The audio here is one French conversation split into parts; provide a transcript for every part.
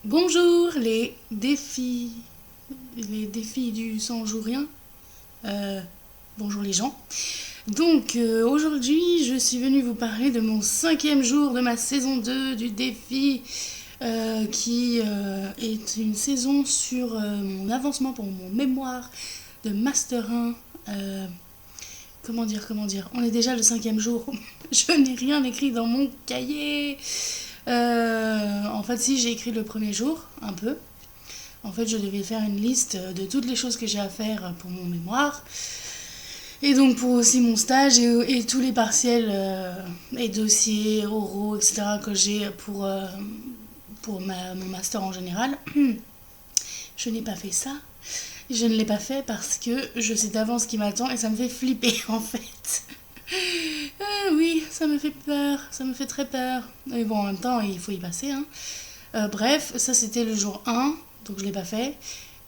Bonjour les défis du 100 jours rien. Euh, Bonjour les gens. Donc aujourd'hui je suis venue vous parler de mon cinquième jour de ma saison 2 du défi qui est une saison sur mon avancement pour mon mémoire de Master 1. Comment dire, on est déjà le cinquième jour. Je n'ai rien écrit dans mon cahier. En fait, si j'ai écrit le premier jour, un peu. En fait, je devais faire une liste de toutes les choses que j'ai à faire pour mon mémoire. Et donc pour aussi mon stage et tous les partiels et dossiers oraux, etc. que j'ai pour mon master en général. Je n'ai pas fait ça. Je ne l'ai pas fait parce que je sais d'avance ce qui m'attend et ça me fait flipper en fait. Oui, ça me fait peur, ça me fait très peur. Mais bon, en même temps, il faut y passer, hein. Bref, ça c'était le jour 1, donc je l'ai pas fait.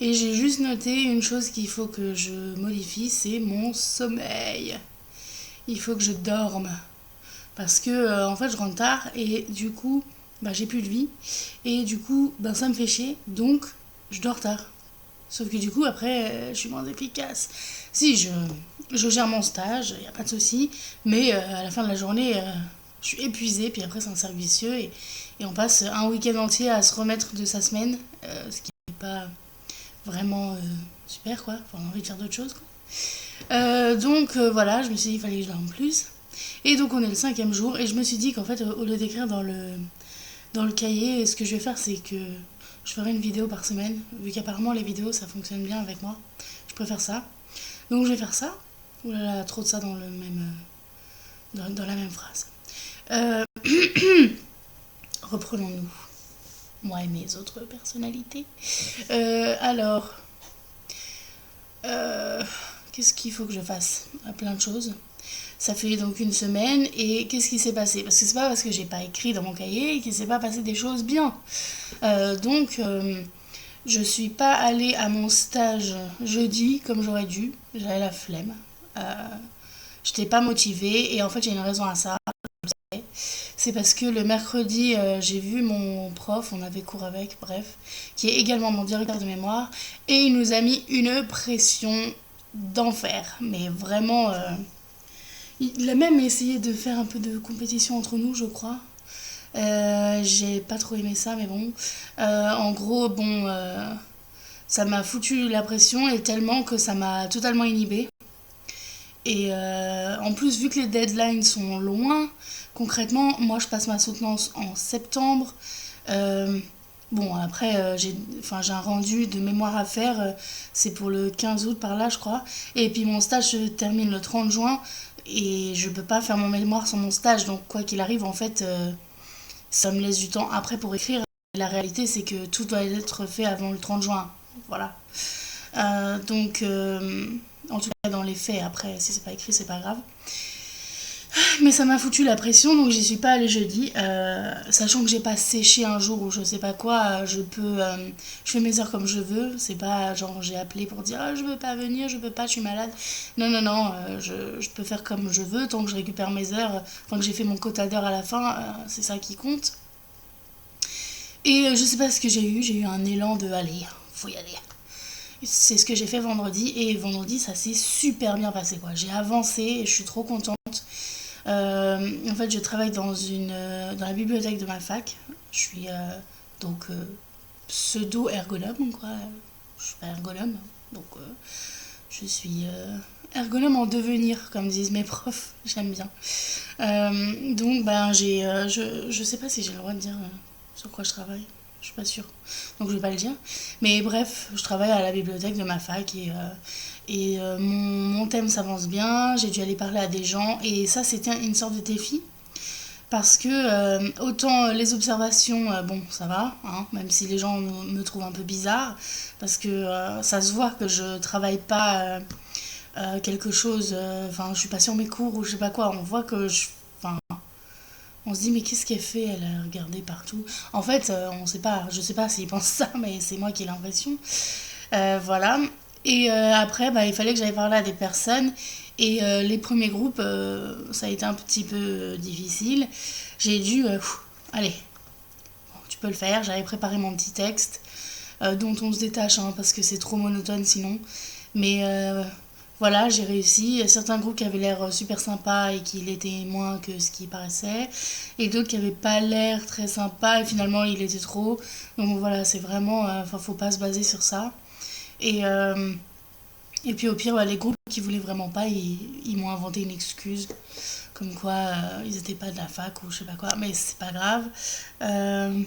Et j'ai juste noté une chose qu'il faut que je modifie, c'est mon sommeil. Il faut que je dorme. Parce que en fait je rentre tard et du coup bah, j'ai plus de vie. Et du coup bah, ça me fait chier, donc je dors tard. Sauf que du coup après je suis moins efficace. Si je gère mon stage, il n'y a pas de souci, mais à la fin de la journée je suis épuisée, puis après c'est un cercle vicieux et on passe un week-end entier à se remettre de sa semaine, ce qui n'est pas vraiment super quoi. Enfin, on a envie de faire d'autres choses quoi. Donc voilà, je me suis dit qu'il fallait que je dorme plus. Et donc on est le cinquième jour et je me suis dit qu'en fait au lieu d'écrire dans le cahier, ce que je vais faire c'est que je ferai une vidéo par semaine, vu qu'apparemment les vidéos ça fonctionne bien avec moi. Je préfère ça. Donc je vais faire ça. Ouh là là, trop de ça dans le même, dans la même phrase. Euh, Reprenons-nous, moi et mes autres personnalités. Alors, euh, qu'est-ce qu'il faut que je fasse? Plein de choses. Ça fait donc une semaine et qu'est-ce qui s'est passé? Parce que c'est pas parce que j'ai pas écrit dans mon cahier qu'il s'est pas passé des choses bien. Donc je suis pas allée à mon stage jeudi comme j'aurais dû. J'avais la flemme. Euh, J'étais pas motivée et en fait j'ai une raison à ça. C'est parce que le mercredi j'ai vu mon prof, on avait cours avec, bref, qui est également mon directeur de mémoire et il nous a mis une pression d'enfer. Mais vraiment, il a même essayé de faire un peu de compétition entre nous, je crois. J'ai pas trop aimé ça, mais bon. En gros, bon, ça m'a foutu la pression et tellement que ça m'a totalement inhibée. Et en plus, vu que les deadlines sont loin, concrètement, moi je passe ma soutenance en septembre. Euh, bon, après, j'ai un rendu de mémoire à faire, c'est pour le 15 août par là, je crois. Et puis mon stage se termine le 30 juin et je peux pas faire mon mémoire sans mon stage. Donc, quoi qu'il arrive, en fait, ça me laisse du temps après pour écrire. La réalité, c'est que tout doit être fait avant le 30 juin. Voilà. Donc, en tout cas, dans les faits, après, si c'est pas écrit, c'est pas grave. Mais ça m'a foutu la pression, donc j'y suis pas allée jeudi. Sachant que j'ai pas séché un jour ou je sais pas quoi, je fais mes heures comme je veux. C'est pas genre j'ai appelé pour dire ah, je veux pas venir, je peux pas, je suis malade. Non, non, non, je peux faire comme je veux tant que je récupère mes heures, enfin que j'ai fait mon quota d'heures à la fin, c'est ça qui compte. Et je sais pas ce que j'ai eu un élan de aller, faut y aller. C'est ce que j'ai fait vendredi et vendredi ça s'est super bien passé quoi. J'ai avancé et je suis trop contente. En fait je travaille dans la bibliothèque de ma fac. Je suis donc pseudo-ergonome quoi. Je suis pas ergonome donc je suis ergonome en devenir comme disent mes profs. J'aime bien. Donc ben je sais pas si j'ai le droit de dire sur quoi je travaille. Je suis pas sûre. Donc je vais pas le dire. Mais bref, je travaille à la bibliothèque de ma fac et mon thème s'avance bien. J'ai dû aller parler à des gens et ça c'était une sorte de défi. Parce que autant les observations, bon ça va, hein, même si les gens me trouvent un peu bizarre, parce que ça se voit que je travaille pas quelque chose, enfin je suis pas sur mes cours ou je sais pas quoi, on voit que enfin, on se dit mais qu'est-ce qu'elle fait? Elle a regardé partout. En fait, on sait pas, je sais pas s'ils pensent ça, mais c'est moi qui ai l'impression. Voilà. Et après, bah, il fallait que j'aille parler à des personnes. Et les premiers groupes, ça a été un petit peu difficile. J'ai dû, allez, bon, tu peux le faire. J'avais préparé mon petit texte dont on se détache hein, parce que c'est trop monotone sinon. Mais voilà, j'ai réussi. Il y a certains groupes qui avaient l'air super sympas et qui l'étaient moins que ce qui paraissait. Et d'autres qui n'avaient pas l'air très sympas et finalement il était trop. Donc voilà, c'est vraiment... Enfin, faut pas se baser sur ça. Et, euh, et puis au pire, les groupes qui voulaient vraiment pas, ils m'ont inventé une excuse. Comme quoi, ils étaient pas de la fac ou je sais pas quoi. Mais c'est pas grave. Euh,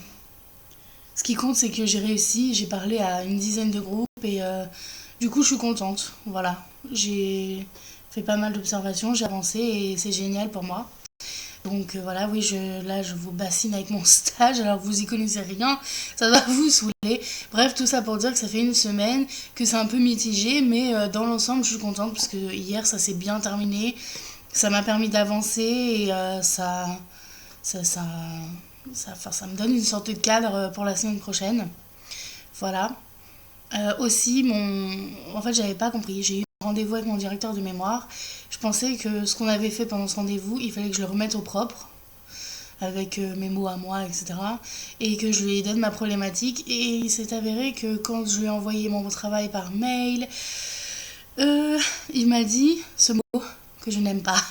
Ce qui compte, c'est que j'ai réussi. J'ai parlé à une dizaine de groupes et du coup, je suis contente. Voilà. J'ai fait pas mal d'observations, j'ai avancé et c'est génial pour moi. Donc voilà, oui, là, je vous bassine avec mon stage, alors vous y connaissez rien, ça va vous saouler. Bref, tout ça pour dire que ça fait une semaine, que c'est un peu mitigé, mais dans l'ensemble, je suis contente parce que hier, ça s'est bien terminé. Ça m'a permis d'avancer et ça, ça, enfin, ça me donne une sorte de cadre pour la semaine prochaine. Voilà. Aussi, en fait, j'avais pas compris. J'ai eu un rendez-vous avec mon directeur de mémoire. Je pensais que ce qu'on avait fait pendant ce rendez-vous, il fallait que je le remette au propre, avec mes mots à moi, etc. Et que je lui donne ma problématique. Et il s'est avéré que quand je lui ai envoyé mon travail par mail, il m'a dit ce mot que je n'aime pas,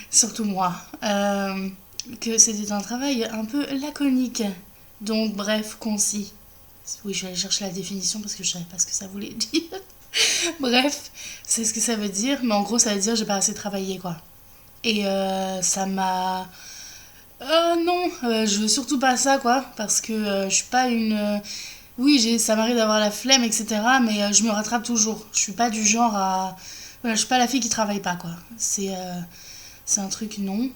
surtout moi, que c'était un travail un peu laconique. Donc, bref, concis. Oui, je vais aller chercher la définition parce que je savais pas ce que ça voulait dire. Bref, c'est ce que ça veut dire, mais en gros, ça veut dire j'ai pas assez travaillé, quoi. Et ça m'a... non, je veux surtout pas ça, quoi, parce que je suis pas une... oui, ça m'arrive d'avoir la flemme, etc., mais je me rattrape toujours. Je suis pas du genre à... Voilà, je suis pas la fille qui travaille pas, quoi. C'est un truc, non.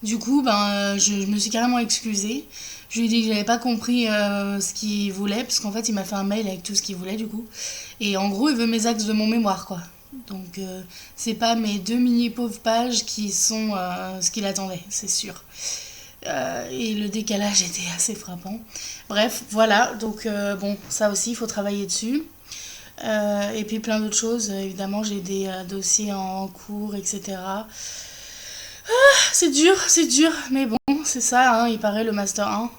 Du coup, je me suis carrément excusée. Je lui ai dit que j'avais pas compris ce qu'il voulait, parce qu'en fait, il m'a fait un mail avec tout ce qu'il voulait, du coup. Et en gros, il veut mes axes de mon mémoire, quoi. Donc, c'est pas mes deux mini pauvres pages qui sont ce qu'il attendait, c'est sûr. Et le décalage était assez frappant. Bref, voilà. Donc, bon, ça aussi, il faut travailler dessus. Et puis plein d'autres choses. Évidemment, j'ai des dossiers en cours, etc. C'est dur, mais bon, c'est ça, hein, il paraît le Master 1.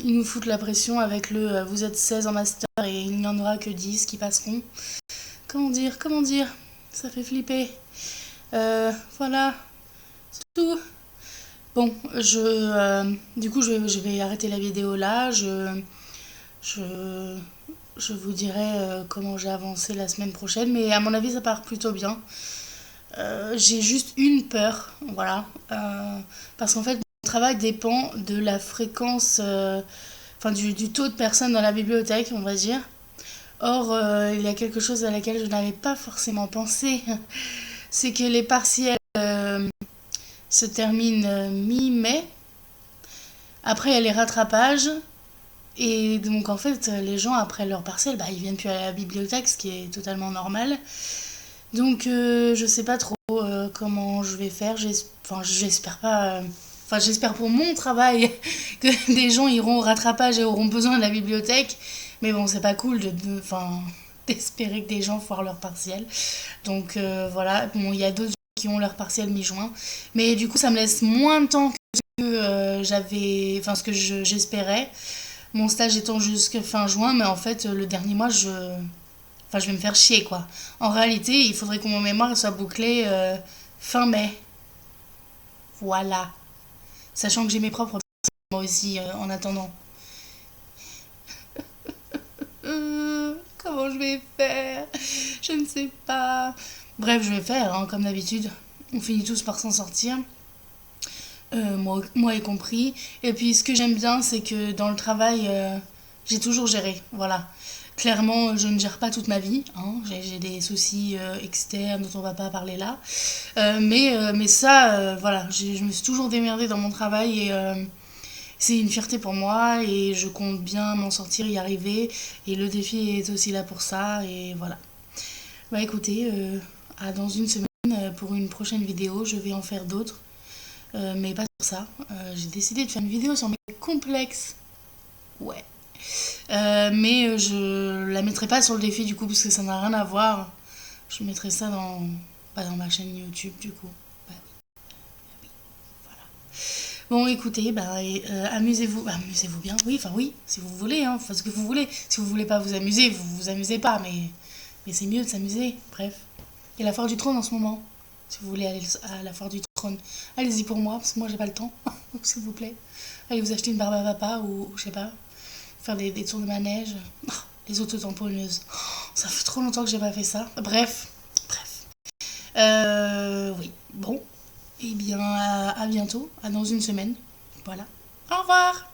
Ils nous foutent la pression avec vous êtes 16 en Master et il n'y en aura que 10 qui passeront. Comment dire ça fait flipper. Voilà, c'est tout. Bon, du coup, je vais arrêter la vidéo là. Je, je vous dirai comment j'ai avancé la semaine prochaine, mais à mon avis, ça part plutôt bien. J'ai juste une peur, voilà. Parce qu'en fait, mon travail dépend de la fréquence, enfin du taux de personnes dans la bibliothèque, on va dire. Or, il y a quelque chose à laquelle je n'avais pas forcément pensé. C'est que les partiels se terminent mi-mai. Après, il y a les rattrapages. Et donc, en fait, les gens, après leur partiel, ils viennent plus à la bibliothèque, ce qui est totalement normal. Donc je sais pas trop comment je vais faire. Enfin, j'espère pas. Enfin, j'espère pour mon travail que des gens iront au rattrapage et auront besoin de la bibliothèque. Mais bon, c'est pas cool enfin, d'espérer que des gens foirent leur partiel. Donc voilà. Bon, il y a d'autres qui ont leur partiel mi-juin. Mais du coup, ça me laisse moins de temps que ce que enfin, ce que j'espérais. Mon stage étant jusqu'à fin juin, mais en fait, le dernier mois, enfin, je vais me faire chier, quoi. En réalité, il faudrait que mon mémoire soit bouclé fin mai. Voilà. Sachant que j'ai mes propres moi aussi, en attendant. Comment je vais faire? Je ne sais pas. Bref, je vais faire, hein, comme d'habitude. On finit tous par s'en sortir. Moi y compris. Et puis, ce que j'aime bien, c'est que dans le travail, j'ai toujours géré. Voilà. Clairement, je ne gère pas toute ma vie, hein. J'ai des soucis externes dont on va pas parler là. Mais ça, voilà, je me suis toujours démerdée dans mon travail et c'est une fierté pour moi et je compte bien m'en sortir, y arriver. Et le défi est aussi là pour ça et voilà. Bah écoutez, à dans une semaine pour une prochaine vidéo, je vais en faire d'autres. Mais pas sur ça. J'ai décidé de faire une vidéo sur mes complexes. Ouais. Mais je la mettrai pas sur le défi du coup parce que ça n'a rien à voir. Je mettrai ça pas dans ma chaîne YouTube du coup. Bah oui, voilà. Bon, écoutez, amusez-vous. Bah, amusez-vous bien. Oui, enfin oui, si vous voulez, hein, faites ce que vous voulez. Si vous voulez pas vous amuser, vous vous amusez pas, mais c'est mieux de s'amuser. Bref. Il y a la foire du trône en ce moment. Si vous voulez aller à la foire du trône, allez-y pour moi, parce que moi j'ai pas le temps. Donc s'il vous plaît. Allez vous acheter une barbe à papa ou je sais pas, faire des tours de manège. Oh, les autotamponneuses. Oh, ça fait trop longtemps que j'ai pas fait ça. Bref. Oui. Bon. Eh bien, à bientôt. À dans une semaine. Voilà. Au revoir.